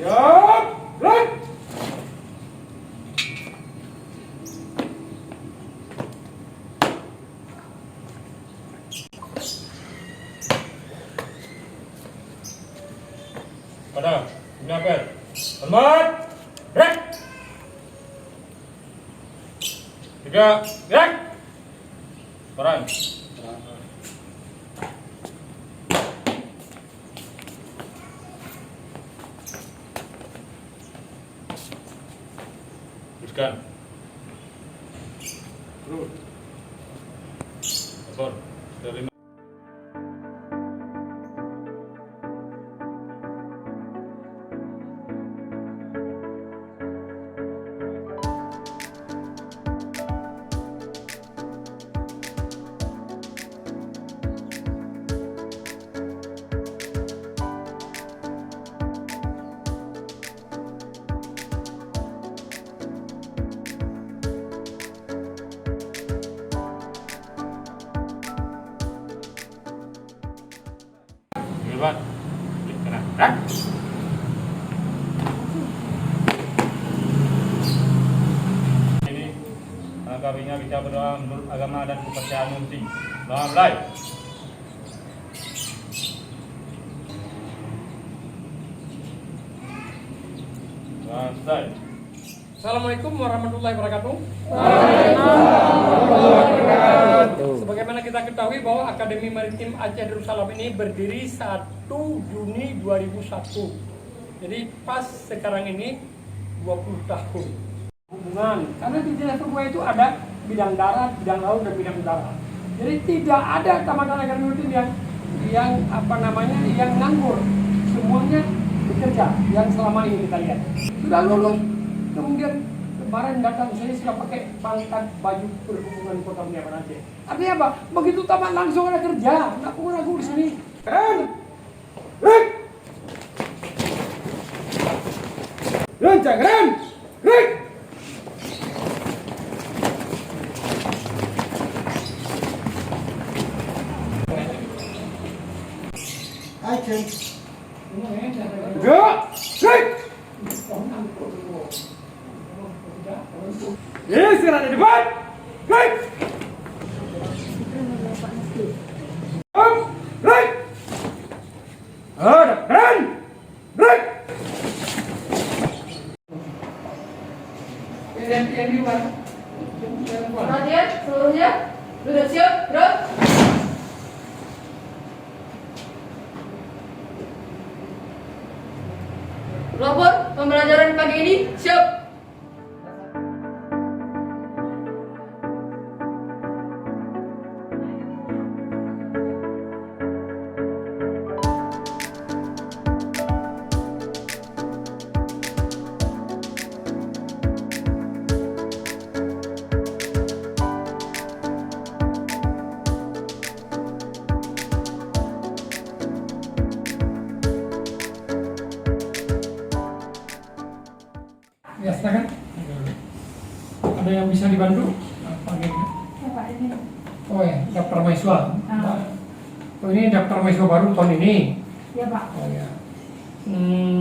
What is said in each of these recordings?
Siap, gerak. Pada, ini apel. Hormat, gerak. 3, gerak. Peran. Teruskan. Terus. Telepon. Terima. Hebat. Kena. Gerak. Ini kami bicara berdoa menurut agama dan kepercayaan M.Si. Selamat mulai. Selesai. Assalamualaikum warahmatullahi wabarakatuh. Sebagaimana kita ketahui bahwa Akademi Maritim Aceh Darussalam ini berdiri 1 Juni 2001. Jadi pas sekarang ini 20 tahun. Hubungan, karena di level 2 itu ada bidang darat, bidang laut, dan bidang udara. Jadi tidak ada tamatan akademi maritim yang nganggur. Semuanya bekerja yang selama ini kita lihat. Sudah lulus, kemudian kemarin datang saya sudah pakai pangkat baju perhubungan Kota Pendidikan Aceh. Artinya apa? Begitu tamat langsung ada kerja, nggak perlu ragu di sini. Keren. Gerak. Lonceng, keren. Gerak. Action. Gerak. Gerak. Yes, sekarang di depan. Gerak. Gerak. Ada keren. Gerak. Yang di luar. Perhatian seluruhnya, duduk siap, gerak. Lapor pembelajaran pagi ini siap. Ya, silakan. Ada yang bisa dibantu? Pagi ini. Oh ya, daftar mahasiswa. Oh, ini daftar mahasiswa baru tahun ini. Ya Pak. Oh ya.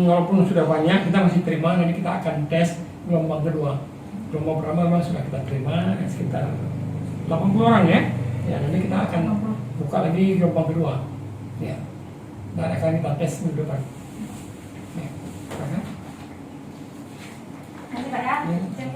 Walaupun sudah banyak, kita masih terima. Nanti kita akan tes gelombang kedua. Gelombang pertama memang sudah kita terima sekitar 80 orang ya. Ya, nanti kita akan buka lagi gelombang kedua. Ya. Dan akan kita tes minggu depan. Ya. Nanti Pak ya. Ya. Cek